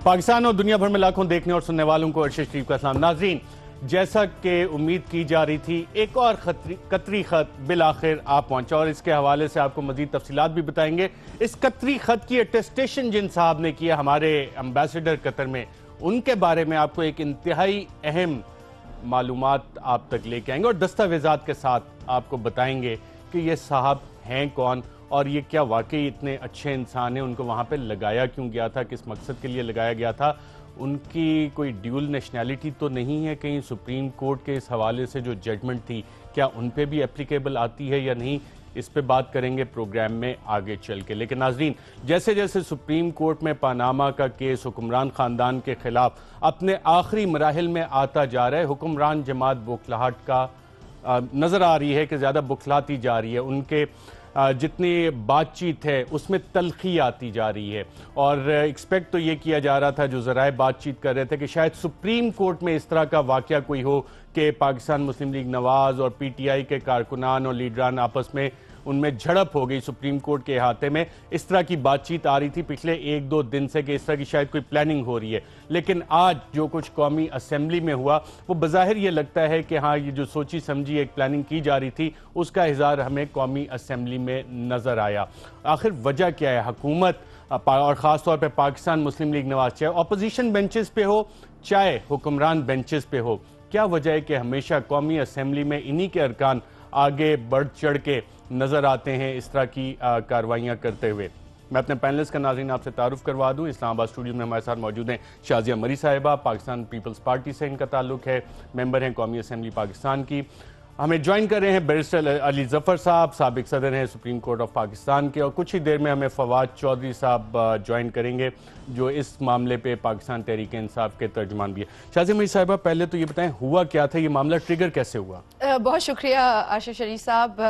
پاکستان اور دنیا بھر میں لاکھوں دیکھنے اور سننے والوں کو ارشد شریف کا سلام۔ ناظرین، جیسا کہ امید کی جا رہی تھی، ایک اور قطری خط بالآخر آپ پہنچا اور اس کے حوالے سے آپ کو مزید تفصیلات بھی بتائیں گے۔ اس قطری خط کی اٹیسٹیشن جن صاحب نے کیا ہمارے امبیسڈر قطر میں، ان کے بارے میں آپ کو ایک انتہائی اہم معلومات آپ تک لے کے آئیں گے اور دستاویزات کے ساتھ آپ کو بتائیں گے کہ یہ صاحب ہیں کون اور یہ کیا واقعی اتنے اچھے انسان ہیں، ان کو وہاں پہ لگایا کیوں گیا تھا، کس مقصد کے لیے لگایا گیا تھا، ان کی کوئی ڈیول نیشنلٹی تو نہیں ہے، کہیں سپریم کورٹ کے اس حوالے سے جو ججمنٹ تھی کیا ان پہ بھی اپلیکیبل آتی ہے یا نہیں، اس پہ بات کریں گے پروگرام میں آگے چل کے۔ لیکن ناظرین، جیسے جیسے سپریم کورٹ میں پاناما کا کیس حکمران خاندان کے خلاف اپنے آخری مراحل میں آتا جا رہا ہے، حکمران جماعت بوکھلاہٹ کا نظر آ رہی ہے کہ زیادہ بکھلاتی جا رہی ہے، ان کے جتنی بات چیت ہے اس میں تلخی آتی جا رہی ہے اور ایکسپیکٹ تو یہ کیا جا رہا تھا، جو ذرائع بات چیت کر رہے تھے کہ شاید سپریم کورٹ میں اس طرح کا واقعہ کوئی ہو کہ پاکستان مسلم لیگ نواز اور پی ٹی آئی کے کارکنان اور لیڈران آپس میں ان میں جھڑپ ہو گئی سپریم کورٹ کے احاطے میں، اس طرح کی بات چیت آ رہی تھی پچھلے ایک دو دن سے کہ اس طرح کی شاید کوئی پلاننگ ہو رہی ہے۔ لیکن آج جو کچھ قومی اسمبلی میں ہوا وہ بظاہر یہ لگتا ہے کہ ہاں، یہ جو سوچی سمجھی ایک پلاننگ کی جا رہی تھی اس کا اظہار ہمیں قومی اسمبلی میں نظر آیا۔ آخر وجہ کیا ہے؟ حکومت اور خاص طور پہ پاکستان مسلم لیگ نواز، چاہے اپوزیشن بینچز پہ ہو چاہے حکمران بینچز پہ ہو، کیا وجہ ہے کہ ہمیشہ قومی اسمبلی میں انہی کے ارکان آگے بڑھ چڑھ کے نظر آتے ہیں اس طرح کی کاروائیاں کرتے ہوئے؟ میں اپنے پینلسٹ کا ناظرین آپ سے تعارف کروا دوں۔ اسلام آباد اسٹوڈیو میں ہمارے ساتھ موجود ہیں شازیہ مری صاحبہ، پاکستان پیپلز پارٹی سے ان کا تعلق ہے، ممبر ہیں قومی اسمبلی پاکستان کی۔ ہمیں جوائن کر رہے ہیں بیرسٹر علی ظفر صاحب، سابق صدر ہیں سپریم کورٹ آف پاکستان کے، اور کچھ ہی دیر میں ہمیں فواد چودھری صاحب جوائن کریں گے جو اس معاملے پہ پاکستان تحریک انصاف کے ترجمان بھی ہے۔ شازیہ مری صاحبہ، پہلے تو یہ بتائیں ہوا کیا تھا، یہ معاملہ ٹریگر کیسے ہوا؟ بہت شکریہ ارشد شریف صاحب۔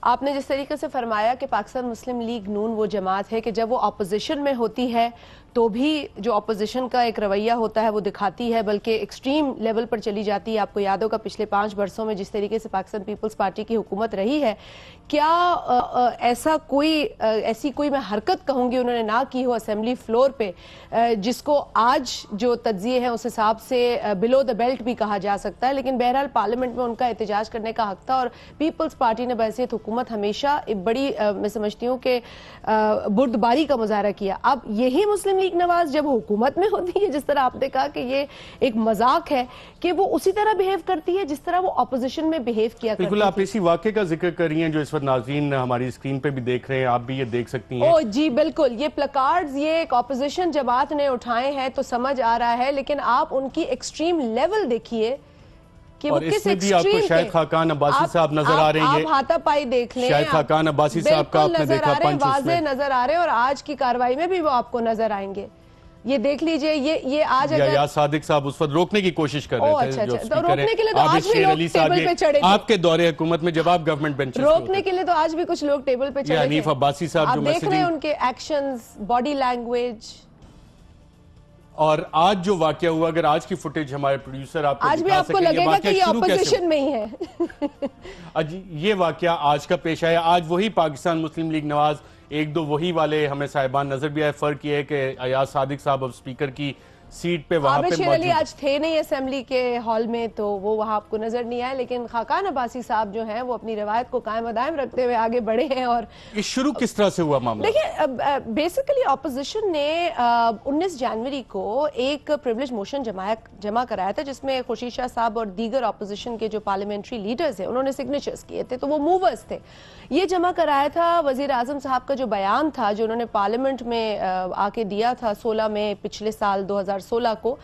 آپ نے جس طریقے سے فرمایا کہ پاکستان مسلم لیگ نون وہ جماعت ہے کہ جب وہ اپوزیشن میں ہوتی ہے تو بھی جو اپوزیشن کا ایک رویہ ہوتا ہے وہ دکھاتی ہے، بلکہ ایکسٹریم لیول پر چلی جاتی ہے۔ آپ کو یاد ہوگا پچھلے 5 برسوں میں جس طریقے سے پاکستان پیپلز پارٹی کی حکومت رہی ہے، کیا ایسی کوئی میں حرکت کہوں گی انہوں نے نہ کی ہو اسمبلی فلور پہ، جس کو آج جو تجزیے ہیں اس حساب سے بلو دا بیلٹ بھی کہا جا سکتا ہے، لیکن بہرحال پارلیمنٹ میں ان کا احتجاج کرنے کا حق تھا اور پیپلز پارٹی نے بحیثیت حکومت ہمیشہ بڑی میں سمجھتی ہوں کہ بردباری کا مظاہرہ کیا۔ اب یہی مسلم لیگ نواز جب حکومت میں ہوتی ہے، جس طرح آپ نے کہا کہ یہ ایک مذاق ہے، کہ وہ اسی طرح بیہیو کرتی ہے جس طرح وہ اپوزیشن میں بیہیو کیا کرتی ہے۔ بالکل، آپ اسی واقعے کا ذکر کر رہی ہیں جو اس وقت ناظرین ہماری اسکرین پہ بھی دیکھ رہے ہیں، آپ بھی یہ دیکھ سکتی ہیں۔ جی بالکل، یہ پلکارڈز یہ ایک اپوزیشن جماعت نے اٹھائے ہیں تو سمجھ آ رہا ہے، لیکن آپ ان کی ایکسٹریم لیول دیکھیے کہ وہ کس ایکسٹریم پہ۔ آپ کو شاہد خاقان عباسی صاحب نظر آ رہے ہیں، آپ ہاتھا پائی دیکھ لیں، شاہد خاقان عباسی صاحب کا آپ نے دیکھا پنچ، واضح نظر آ رہے ہیں اور آج کی کارروائی میں بھی وہ آپ کو نظر آئیں گے۔ یہ دیکھ لیجئے، یہ آج اگر یا صادق صاحب اس وقت روکنے کی کوشش کر رہے تھے، جو روکنے کے لیے تو آج بھی لوگ ٹیبل پہ چڑھے گے، آپ کے دور حکومت میں جب آپ گورنمنٹ بینچ روکنے کے لیے تو آج بھی کچھ لوگ ٹیبل پہ چڑھے گے۔ حنیف عباسی صاحب جو دیکھ رہے ہیں ان کے ایکشنز، باڈی لینگویج۔ اور آج جو واقعہ ہوا، اگر آج کی فوٹیج ہمارے پروڈیوسر آپ کو آج بھی آپ کو لگے گا کہ یہ اپوزیشن میں ہی ہے۔ یہ واقعہ آج کا پیش آیا، آج وہی پاکستان مسلم لیگ نواز، ایک دو وہی والے ہمیں صاحبان نظر بھی آئے۔ فرق یہ ہے کہ ایاز صادق صاحب اب سپیکر کی سیٹ پہ وہاں پہ عابد شیر علی آج تھے نہیں اسمبلی کے ہال میں تو وہ وہاں آپ کو نظر نہیں آئے، لیکن خاقان عباسی صاحب جو ہیں وہ اپنی روایت کو قائم و دائم رکھتے ہوئے آگے بڑھے ہیں۔ اور یہ شروع کس طرح سے ہوا معاملہ؟ دیکھیں، بیسیکلی اپوزیشن نے 19 جنوری کو ایک پریویلیج موشن جمع کرایا تھا جس میں خورشید شاہ صاحب اور دیگر اپوزیشن کے جو پارلیمنٹری لیڈرز ہیں انہوں نے سگنیچرز کیے تھے، تو وہ موورز تھے۔ یہ جمع کرایا تھا وزیر اعظم صاحب کا جو بیان تھا جو انہوں نے پارلیمنٹ میں آ کے دیا تھا 16 میں پچھلے سال 2016 کو،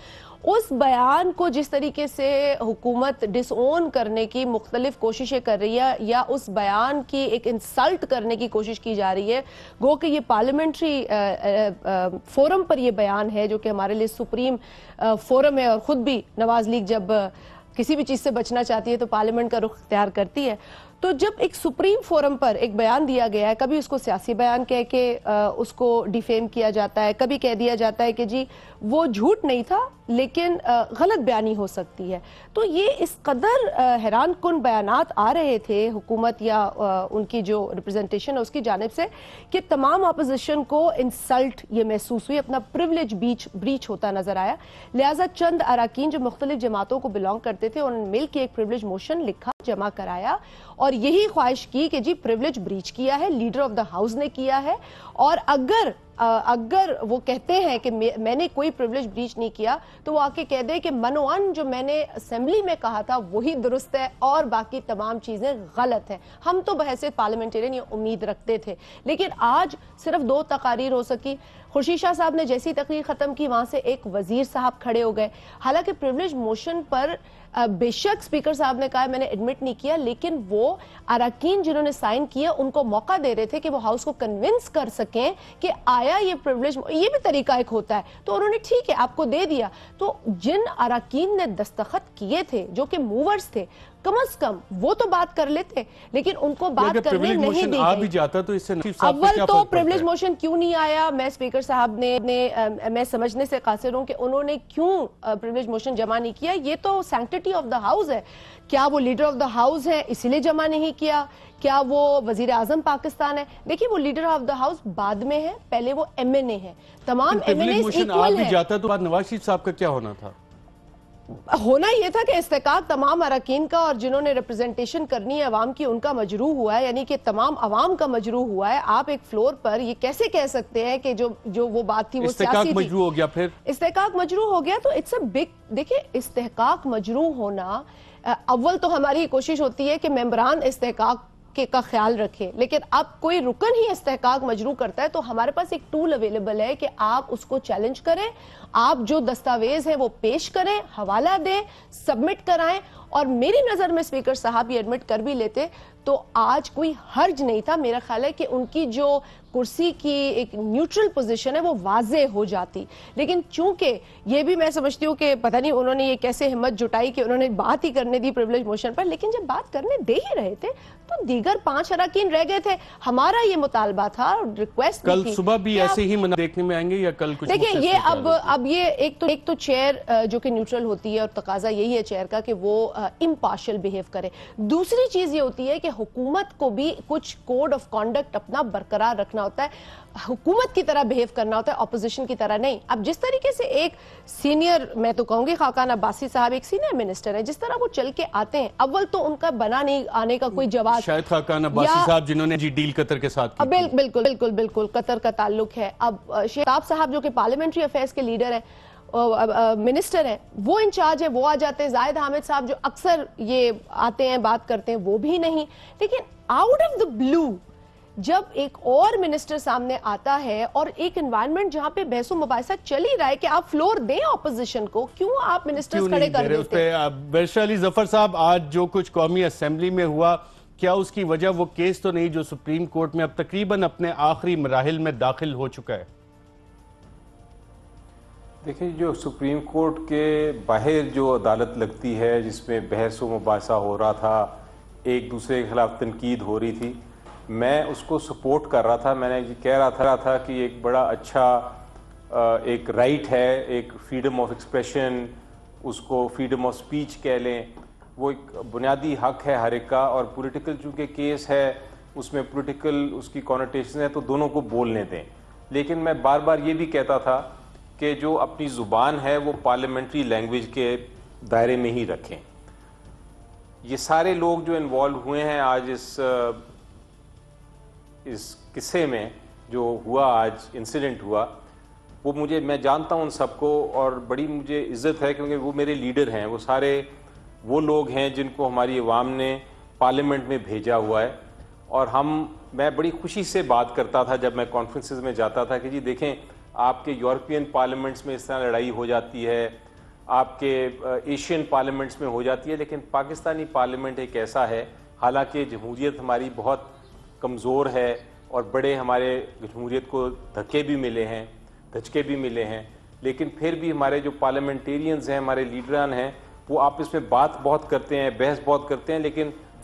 اس بیان کو جس طریقے سے حکومت ڈس اون کرنے کی مختلف کوششیں کر رہی ہے یا اس بیان کی ایک انسلٹ کرنے کی کوشش کی جا رہی ہے، گو کہ یہ پارلیمنٹری فورم پر یہ بیان ہے جو کہ ہمارے لیے سپریم فورم ہے، اور خود بھی نواز لیگ جب کسی بھی چیز سے بچنا چاہتی ہے تو پارلیمنٹ کا رخ اختیار کرتی ہے۔ تو جب ایک سپریم فورم پر ایک بیان دیا گیا ہے, کبھی اس کو سیاسی بیان کہہ کے اس کو ڈیفیم کیا جاتا ہے, کبھی کہہ دیا جاتا ہے کہ جی وہ جھوٹ نہیں تھا لیکن غلط بیانی ہو سکتی ہے. تو یہ اس قدر حیران کن بیانات آ رہے تھے حکومت یا ان کی جو ریپرزنٹیشن ہے اس کی جانب سے کہ تمام اپوزیشن کو انسلٹ یہ محسوس ہوئی, اپنا پریولیج بریچ ہوتا نظر آیا. لہٰذا چند اراکین جو مختلف جماعتوں کو بلانگ کرتے تھے انہوں نے مل کے ایک پریولیج موشن لکھا, جمع کرایا اور یہی خواہش کی کہ جی پریولیج بریچ کیا ہے, لیڈر آف دا ہاؤس نے کیا ہے, اور اگر وہ کہتے ہیں کہ میں نے کوئی پریولیج بریچ نہیں کیا تو وہ آ کے کہہ دے کہ منوان جو میں نے اسمبلی میں کہا تھا وہی درست ہے اور باقی تمام چیزیں غلط ہیں. ہم تو بحیثیت پارلیمنٹیرین یہ امید رکھتے تھے, لیکن آج صرف 2 تقاریر ہو سکی. خورشید شاہ صاحب نے جیسی تقریر ختم کی وہاں سے ایک وزیر صاحب کھڑے ہو گئے. حالانکہ پریولیج موشن پر بے شک اسپیکر صاحب نے کہا میں نے ایڈمٹ نہیں کیا, لیکن وہ اراکین جنہوں نے سائن کیا ان کو موقع دے رہے تھے کہ وہ ہاؤس کو کنونس کر سکیں کہ آیا یہ پریولیج, یہ بھی طریقہ ایک ہوتا ہے. تو انہوں نے ٹھیک ہے آپ کو دے دیا. تو جن اراکین نے دستخط کیے تھے جو کہ موورز تھے, کم از کم وہ تو بات کر لیتے, لیکن ان کو بات کرنے نہیں دی گئی. اول تو پریولیج موشن کیوں نہیں آیا, میں اسپیکر صاحب نے میں سمجھنے سے قاصر ہوں کہ انہوں نے کیوں پریولیج موشن جمع نہیں کیا. یہ تو سینکٹیٹی آف دا ہاؤس ہے. کیا وہ لیڈر آف دا ہاؤس ہے اسی لیے جمع نہیں کیا؟ کیا وہ وزیر اعظم پاکستان ہے؟ دیکھیے وہ لیڈر آف دا ہاؤس بعد میں ہے, پہلے وہ ایم این اے ہے. تمام ایم این اے ایکول ہے. جاتا تو نواز شریف صاحب کا کیا ہونا تھا؟ ہونا یہ تھا کہ استحقاق تمام اراکین کا اور جنہوں نے ریپرزنٹیشن کرنی ہے عوام کی ان کا مجروح ہوا ہے, یعنی کہ تمام عوام کا مجروح ہوا ہے. آپ ایک فلور پر یہ کیسے کہہ سکتے ہیں کہ جو وہ بات تھی وہ سیاسی تھی؟ استحقاق مجروح ہو گیا. پھر استحقاق مجروح ہو گیا تو اٹس اے بگ, دیکھیں استحقاق مجروح ہونا, اول تو ہماری کوشش ہوتی ہے کہ ممبران استحقاق کا خیال رکھے, لیکن اب کوئی رکن ہی استحقاق مجروح کرتا ہے تو ہمارے پاس ایک ٹول اویلیبل ہے کہ آپ اس کو چیلنج کریں, آپ جو دستاویز ہیں وہ پیش کریں, حوالہ دیں, سبمٹ کرائیں. اور میری نظر میں اسپیکر صاحب یہ ایڈمٹ کر بھی لیتے تو آج کوئی حرج نہیں تھا. میرا خیال ہے کہ ان کی جو کرسی کی ایک نیوٹرل پوزیشن ہے وہ واضح ہو جاتی, لیکن چونکہ یہ بھی میں سمجھتی ہوں کہ پتہ نہیں انہوں نے یہ کیسے ہمت جٹائی کہ انہوں نے بات ہی کرنے دی پریولیج موشن پر, لیکن جب بات کرنے دے ہی رہے تھے تو دیگر 5 اراکین رہ گئے تھے. ہمارا یہ مطالبہ تھا, ریکویسٹ کل صبح بھی ایسے ہی دیکھنے میں آئیں گے یا کل کچھ؟ دیکھیں یہ اب یہ ایک تو چیئر جو کہ نیوٹرل ہوتی ہے اور تقاضا یہی ہے چیئر کا کہ وہ امپارشل بیہیو کرے. دوسری چیز یہ ہوتی ہے کہ حکومت کو بھی کچھ کوڈ آف کانڈکٹ اپنا برقرار رکھنا ہوتا ہے, حکومت کی طرح بیہیو کرنا ہوتا ہے, اپوزیشن کی طرح نہیں. اب جس طریقے سے ایک سینئر, میں تو کہوں گی خاقان عباسی صاحب ایک سینئر منسٹر ہے, جس طرح وہ چل کے آتے ہیں, اول تو ان کا بنا نہیں آنے کا کوئی جواز. شاید خاقان عباسی صاحب جنہوں نے ڈیل قطر کے ساتھ کی. بالکل قطر کا تعلق ہے. اب شہاب صاحب جو کہ پارلیمنٹری افیئرز کے لیڈر ہیں, منسٹر ہیں, وہ انچارج ہیں, وہ آ جاتے ہیں. زاہد حامد صاحب جو اکثر یہ آتے ہیں بات کرتے ہیں وہ بھی نہیں. لیکن آؤٹ آف دا بلو جب ایک اور منسٹر سامنے آتا ہے اور ایک انوائرمنٹ جہاں پہ بحث و مباحثہ چل ہی رہا ہے کہ آپ فلور دیں اپوزیشن کو, کیوں آپ منسٹرز کھڑے کر دیتے ہیں؟ بیرسٹر علی ظفر صاحب, آج جو کچھ قومی اسمبلی میں ہوا, کیا اس کی وجہ وہ کیس تو نہیں جو سپریم کورٹ میں اب تقریباً اپنے آخری مراحل میں داخل ہو چکا ہے؟ دیکھیں جو سپریم کورٹ کے باہر جو عدالت لگتی ہے جس میں بحث و مباحثہ ہو رہا تھا, ایک دوسرے کے خلاف تنقید ہو رہی تھی, میں اس کو سپورٹ کر رہا تھا. میں نے یہ کہہ رہا تھا کہ ایک بڑا اچھا ایک رائٹ ہے, ایک فریڈم آف ایکسپریشن, اس کو فریڈم آف سپیچ کہہ لیں, وہ ایک بنیادی حق ہے ہر ایک کا. اور پولیٹیکل چونکہ کیس ہے اس میں پولیٹیکل اس کی کونوٹیشن ہے تو دونوں کو بولنے دیں. لیکن میں بار بار یہ بھی کہتا تھا کہ جو اپنی زبان ہے وہ پارلیمنٹری لینگویج کے دائرے میں ہی رکھیں. یہ سارے لوگ جو انوالو ہوئے ہیں آج اس قصے میں جو ہوا, آج انسیڈنٹ ہوا, وہ میں جانتا ہوں ان سب کو اور بڑی مجھے عزت ہے کیونکہ وہ میرے لیڈر ہیں. وہ سارے وہ لوگ ہیں جن کو ہماری عوام نے پارلیمنٹ میں بھیجا ہوا ہے. اور میں بڑی خوشی سے بات کرتا تھا جب میں کانفرنسز میں جاتا تھا کہ جی دیکھیں آپ کے یورپین پارلیمنٹس میں اس طرح لڑائی ہو جاتی ہے, آپ کے ایشین پارلیمنٹس میں ہو جاتی ہے, لیکن پاکستانی پارلیمنٹ ایک ایسا ہے, حالانکہ جمہوریت ہماری بہت کمزور ہے اور بڑے ہمارے جمہوریت کو دھکے بھی ملے ہیں, دھچکے بھی ملے ہیں, لیکن پھر بھی ہمارے جو پارلیمنٹیرینز ہیں, ہمارے لیڈران ہیں, وہ آپس میں بات بہت کرتے ہیں, بحث بہت کرتے ہیں, لیکن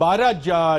12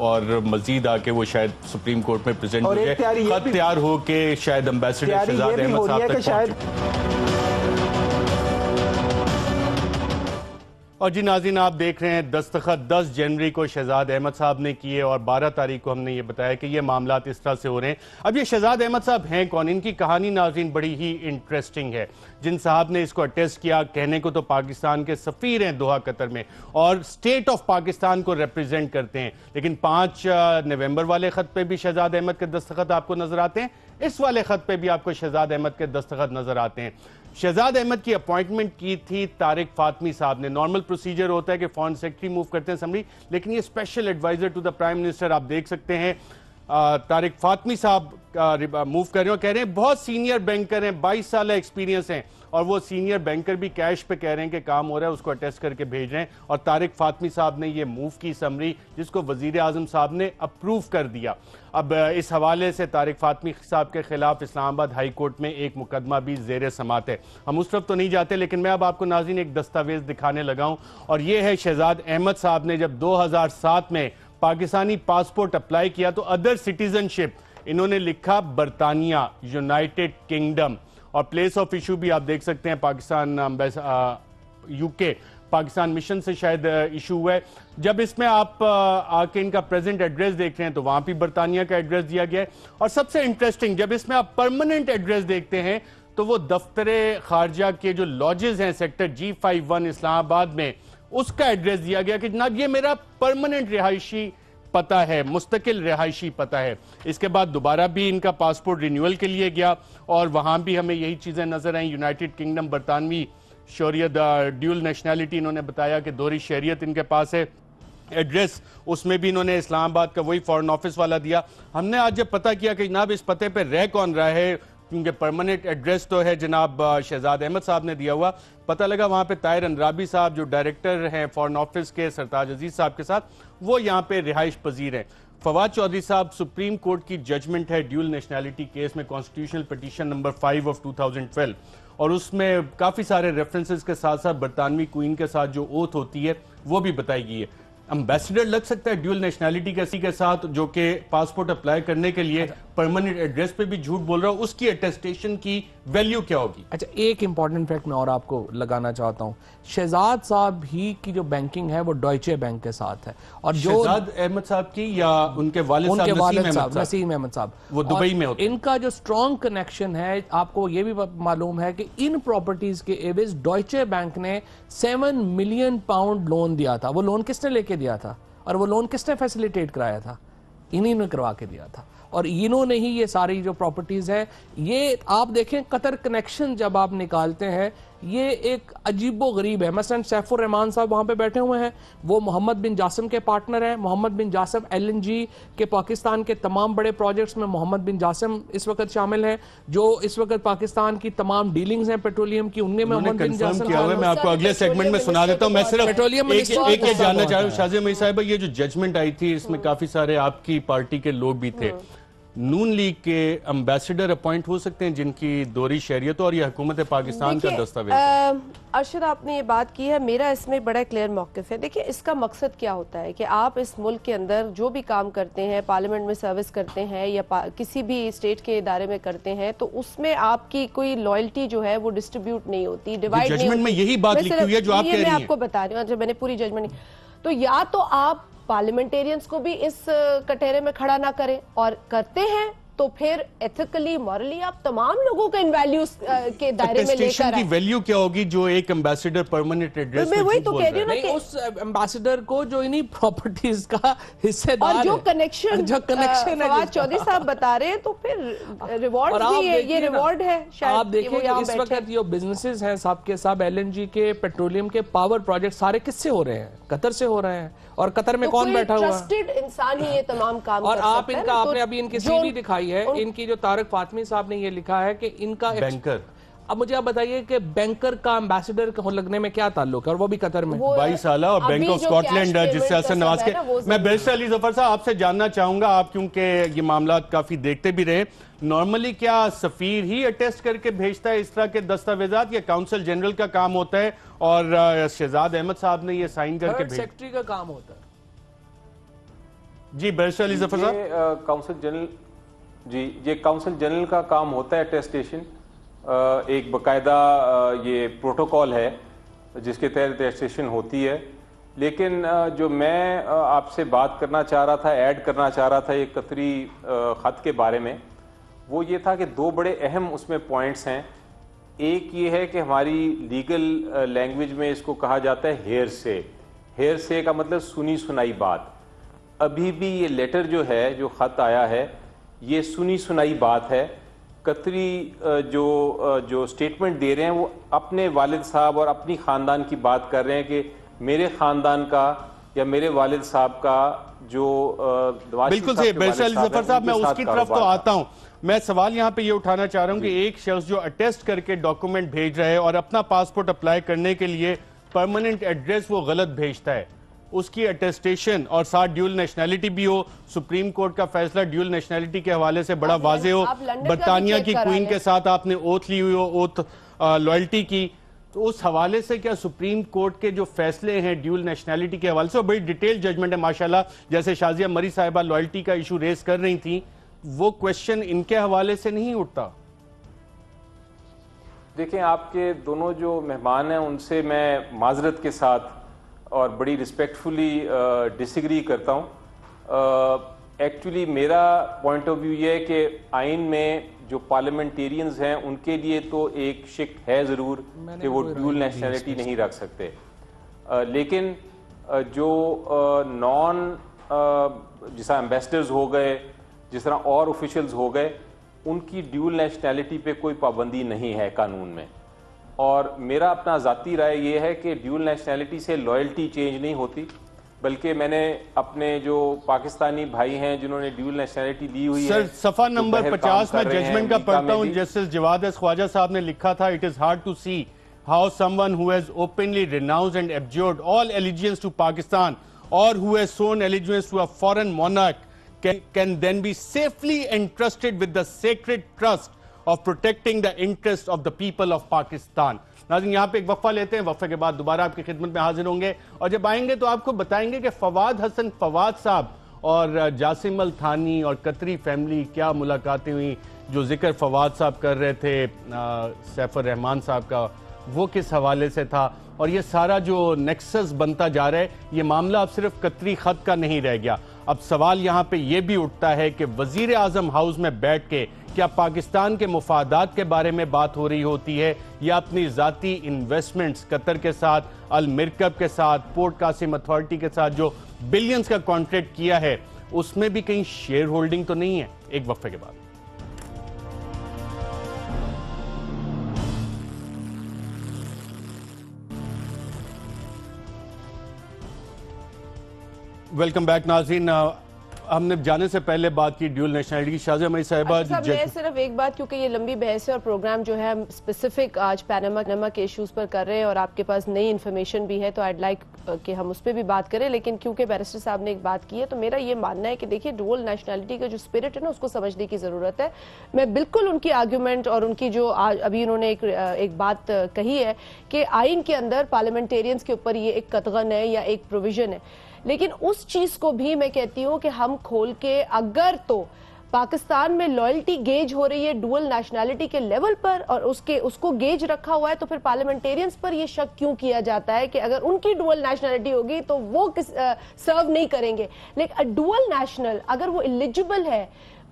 اور مزید آ کے وہ شاید سپریم کورٹ میں پریزنٹ ہو اور ایک گئے, تیاری یہ خط بھی- تیار ہو کے شاید امبیسڈر تیاری شہزاد یہ بھی احمد ہو رہی صاحب ہے کہ تک شاید پہنچ. اور جی ناظرین, آپ دیکھ رہے ہیں دستخط 10 جنوری کو شہزاد احمد صاحب نے کیے اور 12 تاریخ کو ہم نے یہ بتایا کہ یہ معاملات اس طرح سے ہو رہے ہیں. اب یہ شہزاد احمد صاحب ہیں کون؟ ان کی کہانی ناظرین بڑی ہی انٹرسٹنگ ہے. جن صاحب نے اس کو اٹیسٹ کیا, کہنے کو تو پاکستان کے سفیر ہیں دوحہ قطر میں اور اسٹیٹ آف پاکستان کو ریپریزنٹ کرتے ہیں, لیکن 5 نومبر والے خط پہ بھی شہزاد احمد کے دستخط آپ کو نظر آتے ہیں, اس والے خط پہ بھی آپ کو شہزاد احمد کے دستخط نظر آتے ہیں. شہزاد احمد کی اپوائنٹمنٹ کی تھی طارق فاطمی صاحب نے. نارمل پروسیجر ہوتا ہے کہ فارن سیکرٹری موو کرتے ہیں اسمبلی, لیکن یہ special adviser to the prime minister آپ دیکھ سکتے ہیں طارق فاطمی صاحب موو کر رہے ہیں اور کہہ رہے ہیں بہت سینئر بینکر ہیں, 22 سالہ ایکسپیرینس ہیں, اور وہ سینئر بینکر بھی کیش پہ کہہ رہے ہیں کہ کام ہو رہا ہے, اس کو اٹیسٹ کر کے بھیج رہے ہیں. اور طارق فاطمی صاحب نے یہ موو کی سمری جس کو وزیر اعظم صاحب نے اپروو کر دیا. اب اس حوالے سے طارق فاطمی صاحب کے خلاف اسلام آباد ہائی کورٹ میں ایک مقدمہ بھی زیر سماعت ہے. ہم اس طرف تو نہیں جاتے, لیکن میں اب آپ کو ناظرین ایک دستاویز دکھانے لگا ہوں, اور یہ ہے شہزاد احمد صاحب نے جب 2007 میں پاکستانی پاسپورٹ اپلائی کیا تو ادر سٹیزن شپ انہوں نے لکھا برطانیہ, یونائٹڈ کنگڈم, اور پلیس آف ایشو بھی آپ دیکھ سکتے ہیں پاکستان یو کے پاکستان مشن سے شاید ایشو ہوا ہے. جب اس میں آپ آ کے ان کا پریزنٹ ایڈریس دیکھ رہے ہیں تو وہاں بھی برطانیہ کا ایڈریس دیا گیا ہے. اور سب سے انٹرسٹنگ, جب اس میں آپ پرماننٹ ایڈریس دیکھتے ہیں تو وہ دفتر خارجہ کے جو لاجز ہیں سیکٹر G51 اسلام آباد میں, اس کا ایڈریس دیا گیا کہ جناب یہ میرا پرماننٹ رہائشی پتہ ہے, مستقل رہائشی پتہ ہے. اس کے بعد دوبارہ بھی ان کا پاسپورٹ رینیول کے لیے گیا اور وہاں بھی ہمیں یہی چیزیں نظر آئیں. یونائٹڈ کنگڈم, برطانوی شہریت, ڈیول نیشنلٹی, انہوں نے بتایا کہ دوہری شہریت ان کے پاس ہے. ایڈریس اس میں بھی انہوں نے اسلام آباد کا وہی فارن آفس والا دیا. ہم نے آج جب پتہ کیا کہ جناب اس پتے پہ رہ کون رہا ہے, کیونکہ پرماننٹ ایڈریس تو ہے جناب شہزاد احمد صاحب نے دیا ہوا, پتہ لگا وہاں پہ طاہر اندرابی صاحب جو ڈائریکٹر ہیں فارن آفس کے سرتاج عزیز صاحب کے ساتھ, وہ یہاں پہ رہائش پذیر ہیں. فواد چودھری صاحب, سپریم کورٹ کی ججمنٹ ہے ڈیول نیشنلٹی کیس میں, کانسٹیٹیوشنل پٹیشن نمبر 5 آف 2012, اور اس میں کافی سارے ریفرنسز کے ساتھ ساتھ برطانوی کوئین کے ساتھ جو اوتھ ہوتی ہے وہ بھی بتائی گئی ہے. امبیسڈر لگ سکتا ہے ڈیول نیشنلٹی کے ساتھ جو کہ پاسپورٹ اپلائی کرنے کے لیے پرماننٹ ایڈریس پہ بھی جھوٹ بول رہا ہوں, اس کی اٹیسٹیشن کی ویلیو کیا ہوگی؟ اچھا, ایک امپورٹنٹ فیکٹ میں اور آپ کو لگانا چاہتا ہوں. شہزاد صاحب ہی کی جو بینکنگ ہے وہ ڈوائچے بینک کے ساتھ ہے, اور جو شہزاد احمد صاحب کی یا ان کے والد صاحب نسیم احمد صاحب, وہ دبئی میں ہوتے ہیں. ان کا جو سٹرونگ کنیکشن ہے, آپ کو یہ بھی معلوم ہے کہ ان پراپرٹیز کے ایوز ڈوائچے بینک نے 7 ملین پاؤنڈ لون دیا تھا. وہ لون کس نے لے کے دیا تھا اور وہ لون کس نے فیسیلیٹیٹ کرایا تھا؟ انہی نے کروا کے دیا تھا, اور انہوں نے ہی یہ ساری جو پراپرٹیز ہیں, یہ آپ دیکھیں قطر کنیکشن جب آپ نکالتے ہیں یہ ایک عجیب و غریب ہے. مثلا سیف الرحمان صاحب وہاں پہ بیٹھے ہوئے ہیں, وہ محمد بن جاسم کے پارٹنر ہیں. محمد بن جاسم LNG کے پاکستان کے تمام بڑے پروجیکٹس میں محمد بن جاسم اس وقت شامل ہیں. جو اس وقت پاکستان کی تمام ڈیلنگز ہیں پیٹرولیم کی, ان میں محمد بن جاسم کیا ہوا ہے. میں آپ کو اگلے سیگمنٹ میں سنا دیتا ہوں. میں صرف ایک جاننا چاہ رہا ہوں شازیہ مئی صاحبہ, یہ جو ججمنٹ آئی تھی اس میں کافی سارے آپ کی پارٹی کے لوگ بھی تھے. نون لیگ کے امبیسڈر اپوائنٹ ہو سکتے ہیں جن کی دوہری شہریت اور یہ حکومت پاکستان کا دستاویز ہے؟ ارشد, آپ نے یہ بات کی ہے, میرا اس میں بڑا کلیئر موقف ہے. دیکھیں اس کا مقصد کیا ہوتا ہے کہ آپ اس ملک کے اندر جو بھی کام کرتے ہیں, پارلیمنٹ میں سروس کرتے ہیں یا کسی بھی اسٹیٹ کے ادارے میں کرتے ہیں, تو اس میں آپ کی کوئی لائلٹی جو ہے وہ ڈسٹریبیوٹ نہیں ہوتی, ڈیوائیڈ نہیں ہوتی. ججمنٹ میں یہی بات لکھی ہوئی ہے جو آپ کہہ رہی ہیں. میں آپ کو بتا رہی ہوں, جب میں نے پوری ججمنٹ, تو یا تو آپ پارلیمنٹیرینز کو بھی اس کٹہرے میں کھڑا نہ کریں, اور کرتے ہیں تو پھر ایتھیکلی مورلی آپ تمام لوگوں کو ان ویلیوز کے دائرے میں لے کر آئیں. کی ویلیو کیا ہوگی جو ایک امبیسڈر پرماننٹ ایڈریس میں وہی تو کہہ رہی ہوں نا کہ اس امبیسڈر کو جو انہی پراپرٹیز کا حصے دار ہے, اور جو کنیکشن فواد چودھری صاحب بتا رہے ہیں, تو پھر ریوارڈ بھی ہے, یہ ریوارڈ ہے. آپ دیکھیں کہ اس وقت یہ بزنسز ہیں سب کے سب, LNG کے, پیٹرولیم کے, پاور پروجیکٹ سارے کس سے ہو رہے ہیں؟ قطر سے ہو رہے ہیں. اور قطر میں کون بیٹھا ہوا ہے؟ ٹرسٹڈ انسان ہی یہ تمام کام کر سکتا ہے. اور آپ ان کا, آپ نے ابھی ان کی سی ڈی دکھائی ہے, ان کی جو طارق فاطمی صاحب نے یہ لکھا ہے کہ ان کا بینکر. اب مجھے آپ بتائیے کہ بینکر کا امبیسڈر لگنے میں کیا تعلق ہے, اور وہ بھی قطر میں 22 سالہ, اور بینک آف سکاٹ لینڈ جس سے حسن نواز کے. میں بیرسٹر علی ظفر صاحب آپ سے جاننا چاہوں گا, آپ کیونکہ یہ معاملات کافی دیکھتے بھی رہے, نارملی کیا سفیر ہی اٹیسٹ کر کے بھیجتا ہے اس طرح کے دستاویزات, یا کاؤنسل جنرل کا کام ہوتا ہے اور شہزاد احمد صاحب نے یہ سائن کر کے بھیجا؟ سیکرٹری کا کام ہوتا ہے. جی بیرسٹر علی ظفر صاحب، کاؤنسل جنرل، جی یہ کاؤنسل جنرل کا کام ہوتا ہے اٹیسٹیشن، ایک باقاعدہ یہ پروٹوکول ہے جس کے تحت اٹیسٹیشن ہوتی ہے. لیکن جو میں آپ سے بات کرنا چاہ رہا تھا، ایڈ کرنا چاہ رہا تھا یہ قطری خط کے بارے میں، وہ یہ تھا کہ دو بڑے اہم اس میں پوائنٹس ہیں. ایک یہ ہے کہ ہماری لیگل لینگویج میں اس کو کہا جاتا ہے ہیئر سے. ہیئر سے کا مطلب سنی سنائی بات. ابھی بھی یہ لیٹر جو ہے، جو خط آیا ہے، یہ سنی سنائی بات ہے. قطری جو سٹیٹمنٹ دے رہے ہیں وہ اپنے والد صاحب اور اپنی خاندان کی بات کر رہے ہیں کہ میرے خاندان کا یا میرے والد صاحب کا جو بالکل صحیح. بیرسٹر علی ظفر صاحب میں اس کی طرف تو آتا ہوں. میں سوال یہاں پہ یہ اٹھانا چاہ رہا ہوں کہ ایک شخص جو اٹیسٹ کر کے ڈاکومنٹ بھیج رہا ہے اور اپنا پاسپورٹ اپلائی کرنے کے لیے پرماننٹ ایڈریس وہ غلط بھیجتا ہے، اس کی اٹیسٹیشن اور ساتھ ڈیول نیشنلٹی بھی ہو. سپریم کورٹ کا فیصلہ ڈیول نیشنلٹی کے حوالے سے بڑا واضح ہو. برطانیہ کی کوئین کے ساتھ آپ نے اوتھ لی ہوئی ہو، اوتھ لائلٹی کی. تو اس حوالے سے کیا سپریم کورٹ کے جو فیصلے ہیں ڈیول نیشنلٹی کے حوالے سے، بڑی ڈیٹیل ججمنٹ ہے ماشاءاللہ، جیسے شازیہ مری صاحبہ لائلٹی کا ایشو ریز کر رہی تھیں، وہ کویشچن ان کے حوالے سے نہیں اٹھتا؟ دیکھیں، آپ کے دونوں جو مہمان ہیں ان سے میں معذرت کے ساتھ اور بڑی ریسپیکٹفلی ڈس ایگری کرتا ہوں. ایکچولی میرا پوائنٹ آف ویو یہ ہے کہ آئین میں جو پارلیمنٹیرینز ہیں ان کے لیے تو ایک شک ہے ضرور کہ وہ ڈیول نیشنلٹی نہیں رکھ سکتے، لیکن جو نان جس طرح ایمبیسڈرز ہو گئے، جس طرح اور آفیشلز ہو گئے، ان کی ڈیول نیشنلٹی پہ کوئی پابندی نہیں ہے قانون میں. اور میرا اپنا ذاتی رائے یہ ہے کہ ڈیول نیشنلٹی سے لائلٹی چینج نہیں ہوتی، بلکہ میں نے اپنے جو پاکستانی بھائی ہیں جنہوں نے ڈیول نیشنلٹی لی ہوئی ہے، سر صفحہ نمبر 50 میں ججمنٹ کا پڑھتا ہوں. جسٹس جواد ایس خواجہ صاحب نے لکھا تھا، "It is hard to see how someone who has openly renounced and abjured all allegiance to Pakistan or who has sworn allegiance to a foreign monarch can then be safely entrusted with the sacred trust of protecting the interest of the people of Pakistan." ناظرین یہاں پہ ایک وقفہ لیتے ہیں، وقفے کے بعد دوبارہ آپ کی خدمت میں حاضر ہوں گے، اور جب آئیں گے تو آپ کو بتائیں گے کہ فواد حسن فواد صاحب اور جاسم التھانی اور قطری فیملی کیا ملاقاتیں ہوئی. جو ذکر فواد صاحب کر رہے تھے سیف الرحمان صاحب کا، وہ کس حوالے سے تھا، اور یہ سارا جو نیکسس بنتا جا رہا ہے، یہ معاملہ اب صرف قطری خط کا نہیں رہ گیا. اب سوال یہاں پہ یہ بھی اٹھتا ہے کہ وزیر اعظم ہاؤس میں بیٹھ کے کیا پاکستان کے مفادات کے بارے میں بات ہو رہی ہوتی ہے، یا اپنی ذاتی انویسٹمنٹس قطر کے ساتھ، المرکب کے ساتھ، پورٹ قاسم اتھارٹی کے ساتھ جو بلینز کا کانٹریکٹ کیا ہے، اس میں بھی کہیں شیئر ہولڈنگ تو نہیں ہے؟ ایک وقفے کے بعد. ویلکم بیک ناظرین. ہم نے جانے سے پہلے بات کی ڈیول نیشنلٹی کی. شازیہ مری صاحبہ، میں صرف ایک بات، کیونکہ یہ لمبی بحث ہے اور پروگرام جو ہے ہم اسپیسیفک آج پاناما کے ایشوز پر کر رہے ہیں اور آپ کے پاس نئی انفارمیشن بھی ہے، تو آئیڈ لائک کہ ہم اس پہ بھی بات کریں. لیکن کیونکہ بیرسٹر صاحب نے ایک بات کی ہے تو میرا یہ ماننا ہے کہ دیکھیے ڈیول نیشنلٹی کا جو اسپرٹ ہے نا، اس کو سمجھنے کی ضرورت ہے. میں بالکل ان کی آرگیومنٹ اور ان کی جو ابھی انہوں نے ایک بات کہی ہے کہ آئین کے اندر پارلیمنٹیرینز کے اوپر یہ ایک قطغن ہے یا ایک پروویژن ہے، لیکن اس چیز کو بھی میں کہتی ہوں کہ ہم کھول کے، اگر تو پاکستان میں لائلٹی گیج ہو رہی ہے ڈوئل نیشنلٹی کے لیول پر اور اس کو گیج رکھا ہوا ہے، تو پھر پارلیمنٹیرینز پر یہ شک کیوں کیا جاتا ہے کہ اگر ان کی ڈوئل نیشنلٹی ہوگی تو وہ سرو نہیں کریں گے. لیکن ڈوئل نیشنل اگر وہ ایلیجبل ہے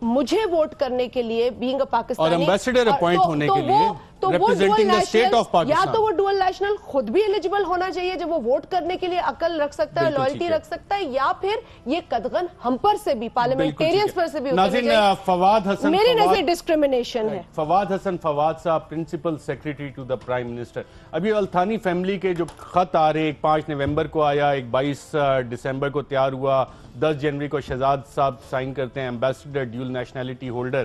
مجھے ووٹ کرنے کے لیے بینگ اے پاکستانی اور ایمبیسڈر اپوائنٹ ہونے کے لیے، تو وہ ڈوئل نیشنل، یا تو وہ ڈوئل نیشنل خود بھی ایلیجبل ہونا چاہیے جب وہ ووٹ کرنے کے لیے عقل رکھ سکتا ہے، لائلٹی رکھ سکتا ہے، یا پھر یہ قدغن ہم پر سے بھی، پارلیمنٹیرینز پر سے بھی ہونا چاہیے. فواد حسن، میری نظر ڈسکریمنیشن ہے. فواد حسن فواد صاحب، principal secretary to the prime minister. ابھی التھانی فیملی کے جو خط آ رہے، ایک 5 نومبر کو آیا، ایک 22 دسمبر کو تیار ہوا، 10 جنوری کو شہزاد صاحب سائن کرتے ہیں، ایمبیسڈر ڈیول نیشنلٹی ہولڈر.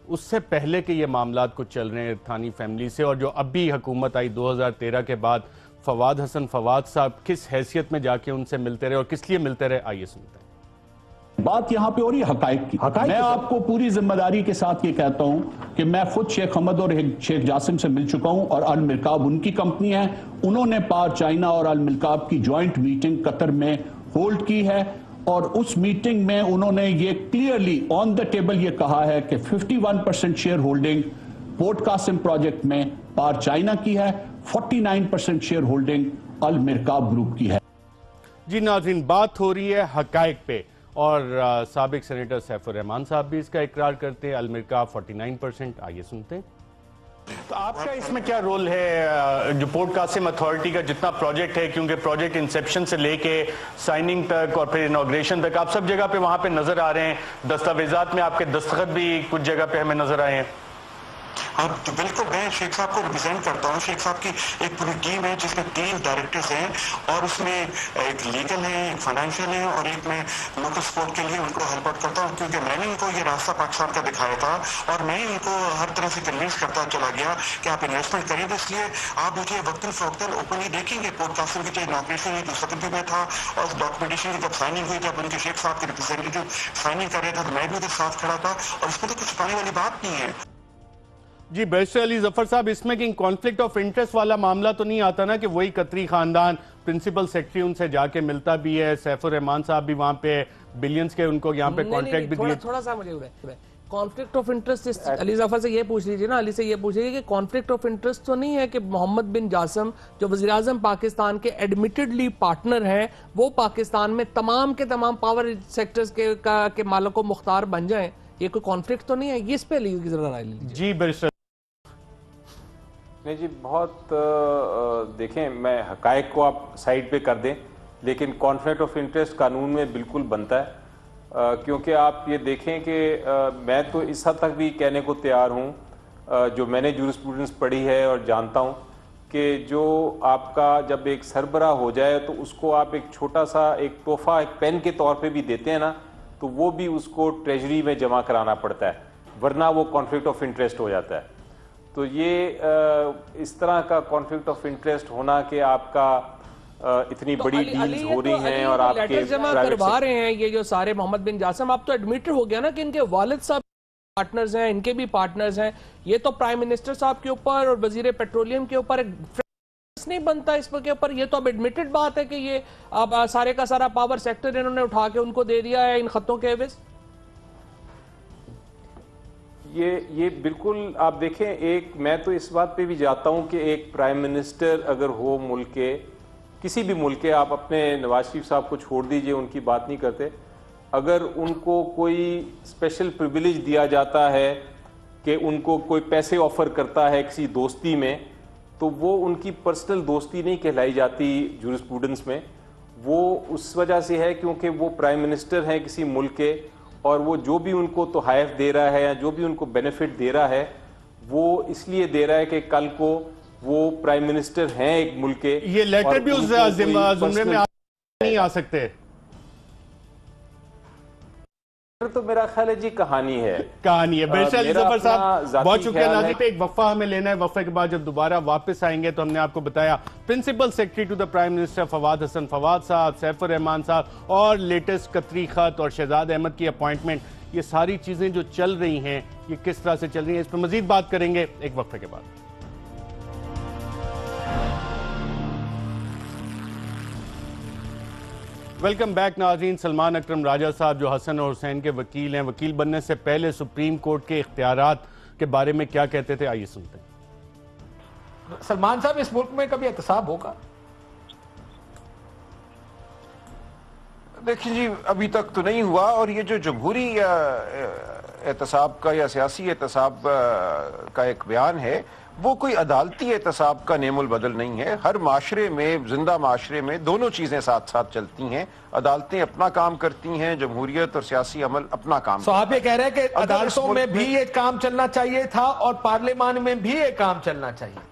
اس سے پہلے کہ یہ معاملات کچھ چل رہے ہیں تھانی فیملی سے، اور جو اب بھی حکومت آئی 2013 کے بعد، فواد حسن فواد صاحب کس حیثیت میں جا کے ان سے ملتے رہے اور کس لیے ملتے رہے، آئیے سنتے ہیں. بات یہاں پہ ہو رہی ہے حقائق کی. میں آپ کو پوری ذمہ داری کے ساتھ یہ کہتا ہوں کہ میں خود شیخ حمد اور شیخ جاسم سے مل چکا ہوں، اور المرکاب ان کی کمپنی ہے. انہوں نے پار چائنا اور المرکاب کی جوائنٹ میٹنگ قطر میں ہولڈ کی ہے، اور اس میٹنگ میں انہوں نے یہ کلیئرلی آن دا ٹیبل یہ کہا ہے کہ 51% share holding port Qasim project میں پار چائنا کی ہے، 49% شیئر ہولڈنگ المرکاب گروپ کی ہے۔ جی ناظرین، بات ہو رہی ہے حقائق پہ، اور سابق سینیٹر سیف الرحمان صاحب بھی اس کا اقرار کرتے ہیں، المرکاب 49%۔ آئیے سنتے ہیں۔ تو آپ کا اس میں کیا رول ہے جو پورٹ قاسم اتھارٹی کا جتنا پروجیکٹ ہے، کیونکہ پروجیکٹ انسیپشن سے لے کے سائننگ تک اور پھر انوگریشن تک آپ سب جگہ پہ وہاں پہ نظر آ رہے ہیں، دستاویزات میں آپ کے دستخط بھی کچھ جگہ پہ ہمیں نظر آئے ہیں؟ ہاں بالکل، میں شیخ صاحب کو ریپرزینٹ کرتا ہوں۔ شیخ صاحب کی ایک پوری ٹیم ہے جس میں 3 ڈائریکٹرز ہیں، اور اس میں ایک لیگل ہے، ایک فائنینشیل ہے، اور ایک میں لوکل سپورٹ کے لیے ان کو ہیلپ آؤٹ کرتا ہوں، کیونکہ میں نے ان کو یہ راستہ پاکستان کا دکھایا تھا، اور میں ان کو ہر طرح سے کنوینس کرتا چلا گیا کہ آپ انویسٹمنٹ کریں۔ اس لیے آپ مجھے وقتاً فوقتاً اوپنلی دیکھیں گے پورٹ قاسم کی جو انوگریشن ہوئی، جو سیکرٹری میں تھا، اور اس ڈاکومنٹیشن کی جب سائننگ ہوئی، جب ان کے شیخ صاحب کے ریپرزینٹیو سائننگ کر رہے تھے، تو میں بھی ادھر ساتھ کھڑا تھا، اور اس میں تو کچھ چھپانے والی بات نہیں ہے۔ جی بیرسٹر علی ظفر صاحب، اس میں کہ کانفلکٹ آف انٹرسٹ والا معاملہ تو نہیں آتا نا کہ وہی قطری خاندان پرنسپل سیکرٹری ان سے جا کے ملتا بھی ہے، سیف الرحمان صاحب بھی وہاں پہ بلینز کے ان کو یہاں پہ کانٹریکٹ بھی دیے؟ تھوڑا سا مجھے conflict of interest Ali Zafar سے یہ پوچھ لیجیے نا، علی سے یہ پوچھ لیجیے کہ کانفلکٹ آف انٹرسٹ تو نہیں ہے کہ محمد بن جاسم جو وزیراعظم پاکستان کے ایڈمیٹڈلی پارٹنر ہیں، وہ پاکستان میں تمام کے تمام پاور سیکٹرز کے مالک و مختار بن جائیں؟ یہ کوئی کانفلکٹ تو نہیں ہے؟ یہ اس پہ ذرا رائے لیجیے۔ جی بیرسٹر نہیں جی، بہت دیکھیں، میں حقائق کو آپ سائڈ پہ کر دیں، لیکن کانفلکٹ آف انٹرسٹ قانون میں بالکل بنتا ہے، کیونکہ آپ یہ دیکھیں کہ میں تو اس حد تک بھی کہنے کو تیار ہوں، جو میں نے جورسپروڈنس پڑھی ہے اور جانتا ہوں، کہ جو آپ کا جب ایک سربراہ ہو جائے تو اس کو آپ ایک چھوٹا سا ایک تحفہ ایک پین کے طور پہ بھی دیتے ہیں نا، تو وہ بھی اس کو ٹریجری میں جمع کرانا پڑتا ہے، ورنہ وہ کانفلکٹ آف انٹرسٹ ہو جاتا ہے۔ تو یہ اس طرح کا کانفلکٹ آف انٹرسٹ ہونا کہ آپ کا اتنی بڑی ڈیلز ہو رہی ہیں اور آپ کے جمع کروا رہے ہیں یہ جو سارے محمد بن جاسم، آپ تو ایڈمیٹر ہو گیا نا کہ ان کے والد صاحب پارٹنرز ہیں، ان کے بھی پارٹنرز ہیں، یہ تو پرائم منسٹر صاحب کے اوپر اور وزیر پیٹرولیم کے اوپر ایک نہیں بنتا اس کے اوپر، یہ تو اب ایڈمیٹڈ بات ہے کہ یہ اب سارے کا سارا پاور سیکٹر انہوں نے اٹھا کے ان کو دے دیا ہے ان خطوں کے عوض۔ یہ بالکل آپ دیکھیں، ایک میں تو اس بات پہ بھی جاتا ہوں کہ ایک پرائم منسٹر اگر ہو ملک کے، کسی بھی ملک کے، آپ اپنے نواز شریف صاحب کو چھوڑ دیجئے، ان کی بات نہیں کرتے، اگر ان کو کوئی اسپیشل پریویلیج دیا جاتا ہے کہ ان کو کوئی پیسے آفر کرتا ہے کسی دوستی میں، تو وہ ان کی پرسنل دوستی نہیں کہلائی جاتی جورسپروڈنس میں، وہ اس وجہ سے ہے کیونکہ وہ پرائم منسٹر ہیں کسی ملک کے، اور وہ جو بھی ان کو تحائف دے رہا ہے یا جو بھی ان کو بینیفٹ دے رہا ہے، وہ اس لیے دے رہا ہے کہ کل کو وہ پرائم منسٹر ہیں ایک ملک کے۔ یہ لیٹر بھی اس زمرے میں نہیں آ سکتے؟ تو میرا خیال ہے جی کہانی ہے، کہانی ہے۔ بیرسٹر علی ظفر صاحب بہت شکریہ ناظرین پہ، ایک وقفہ ہمیں لینا ہے، وقفے کے بعد جب دوبارہ واپس آئیں گے تو ہم نے آپ کو بتایا principal secretary to the prime minister Fawad حسن فواد صاحب، سیف الرحمان صاحب اور لیٹسٹ قطری خط اور شہزاد احمد کی اپوائنٹمنٹ، یہ ساری چیزیں جو چل رہی ہیں یہ کس طرح سے چل رہی ہیں، اس پہ مزید بات کریں گے ایک وقفے کے بعد۔ ویلکم بیک ناظرین۔ سلمان اکرم راجہ صاحب جو حسن اور حسین کے وکیل ہیں، وکیل بننے سے پہلے سپریم کورٹ کے اختیارات کے بارے میں کیا کہتے تھے، آئیے سنتے ہیں۔ سلمان صاحب، اس ملک میں کبھی احتساب ہوگا؟ دیکھیں جی، ابھی تک تو نہیں ہوا، اور یہ جو جمہوری احتساب کا یا سیاسی احتساب کا ایک بیان ہے، وہ کوئی عدالتی احتساب کا نعم البدل نہیں ہے۔ ہر معاشرے میں، زندہ معاشرے میں دونوں چیزیں ساتھ ساتھ چلتی ہیں، عدالتیں اپنا کام کرتی ہیں، جمہوریت اور سیاسی عمل اپنا کام تو آپ یہ کہہ رہے ہیں کہ عدالتوں میں بھی یہ کام چلنا چاہیے تھا اور پارلیمان میں بھی یہ کام چلنا چاہیے؟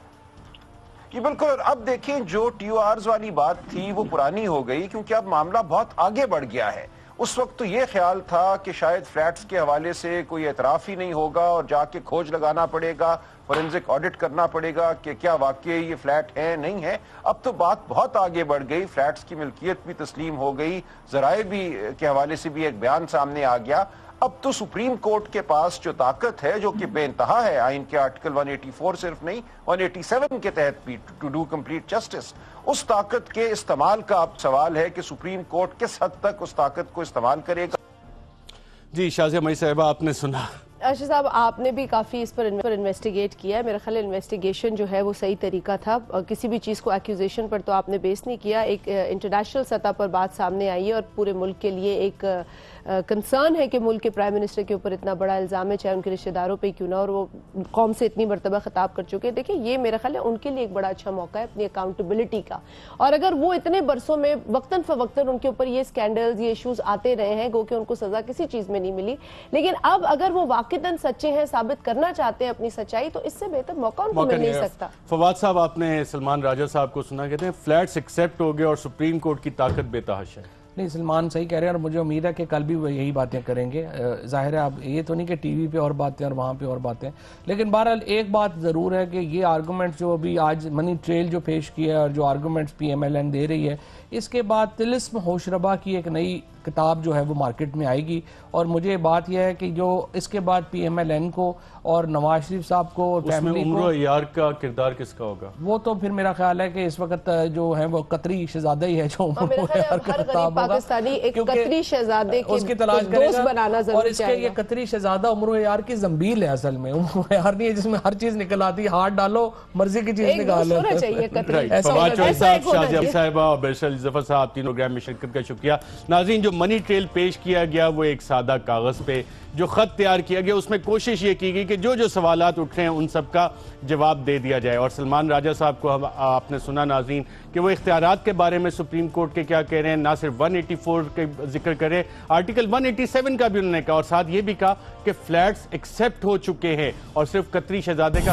یہ بالکل، اب دیکھیں جو ٹی او آرز والی بات تھی وہ پرانی ہو گئی، کیونکہ اب معاملہ بہت آگے بڑھ گیا ہے۔ اس وقت تو یہ خیال تھا کہ شاید فلیٹس کے حوالے سے کوئی اعتراف ہی نہیں ہوگا اور جا کے کھوج لگانا پڑے گا، فورنزک آڈٹ کرنا پڑے گا کہ کیا واقعی یہ فلیٹ ہے نہیں ہے۔ اب تو بات بہت آگے بڑھ گئی، فلیٹس کی ملکیت بھی تسلیم ہو گئی، ذرائع بھی کے حوالے سے بھی ایک بیان سامنے آ گیا۔ اب تو سپریم کورٹ کے پاس جو طاقت ہے جو کہ بے انتہا ہے آئین کے آرٹیکل 184 صرف نہیں 187 کے تحت بھی ٹو ڈو کمپلیٹ جسٹس، اس طاقت کے استعمال کا اب سوال ہے کہ سپریم کورٹ کس حد تک اس طاقت کو استعمال کرے گا۔ جی شازیہ مئی صاحبہ آپ نے سنا۔ ارشد صاحب آپ نے بھی کافی اس پر انویسٹیگیٹ کیا ہے، میرا خیال انویسٹیگیشن جو ہے وہ صحیح طریقہ تھا، کسی بھی چیز کو ایکوزیشن پر تو آپ نے بیس نہیں کیا، ایک انٹرنیشنل سطح پر بات سامنے آئی ہے اور پورے ملک کے لیے ایک کنسرن ہے کہ ملک کے پرائم منسٹر کے اوپر اتنا بڑا الزام ہے، چاہے ان کے رشتہ داروں پہ کیوں نہ، اور وہ قوم سے اتنی مرتبہ خطاب کر چکے ہیں۔ دیکھیں یہ میرا خیال ہے ان کے لیے ایک بڑا اچھا موقع ہے اپنی اکاؤنٹیبلٹی کا، اور اگر وہ اتنے برسوں میں وقتاً فوقتاً ان کے اوپر یہ سکینڈلز یہ ایشوز آتے رہے ہیں، گو کہ ان کو سزا کسی چیز میں نہیں ملی، لیکن اب اگر وہ واقعتاً سچے ہیں، ثابت کرنا چاہتے ہیں اپنی سچائی، تو اس سے بہتر موقع ان کو مل نہیں سکتا۔ فواد صاحب آپ نے سلمان راجہ صاحب کو سنا، کہتے ہیں فلیٹس ایکسیپٹ ہو گئے اور سپریم کورٹ کی طاقت بے تحاشا ہے۔ نہیں سلمان صحیح کہہ رہے ہیں، اور مجھے امید ہے کہ کل بھی وہ یہی باتیں کریں گے۔ ظاہر ہے اب یہ تو نہیں کہ ٹی وی پہ اور باتیں اور وہاں پہ اور باتیں، لیکن بہرحال ایک بات ضرور ہے کہ یہ آرگومنٹ جو ابھی آج منی ٹریل جو پیش کیا ہے اور جو آرگومنٹس پی ایم ایل این دے رہی ہے، اس کے بعد طلسم ہوش ربا کی ایک نئی کتاب جو ہے وہ مارکیٹ میں آئے گی، اور مجھے بات یہ ہے کہ جو اس کے بعد پی ایم ایل این کو اور نواز شریف صاحب کو اور فیملی کو، عمر عیار کا کردار کس کا ہوگا؟ وہ تو پھر میرا خیال ہے کہ اس وقت جو ہے وہ قطری شہزادہ ہی ہے جو عمر عیار کا خطاب ہوگا، پاکستانی ایک قطری شہزادے اس کی تلاش کرے گا، اور اس کے یہ قطری شہزادہ عمر عیار کی زنبیل ہے، اصل میں عمر عیار نہیں ہے جس میں ہر چیز نکل آتی، ہاتھ ڈالو مرضی کی چیز نکال لیتے۔ فواد چوہدری صاحب، شازیہ صاحبہ اور بیرسل ظفر صاحب، تینوں پروگرام میں شرکت کا شکریہ۔ ناظرین، جو منی ٹریل پیش کیا گیا وہ ایک سادہ کاغذ پہ جو خط تیار کیا گیا، اس میں کوشش یہ کی گئی کہ جو سوالات اٹھ رہے ہیں ان سب کا جواب دے دیا جائے، اور سلمان راجہ صاحب کو آپ نے سنا ناظرین کہ وہ اختیارات کے بارے میں سپریم کورٹ کے کیا کہہ رہے ہیں، نہ صرف 184 کے ذکر کرے، آرٹیکل 187 کا بھی انہوں نے کہا، اور ساتھ یہ بھی کہا کہ فلیٹس ایکسیپٹ ہو چکے ہیں اور صرف قطری شہزادے کا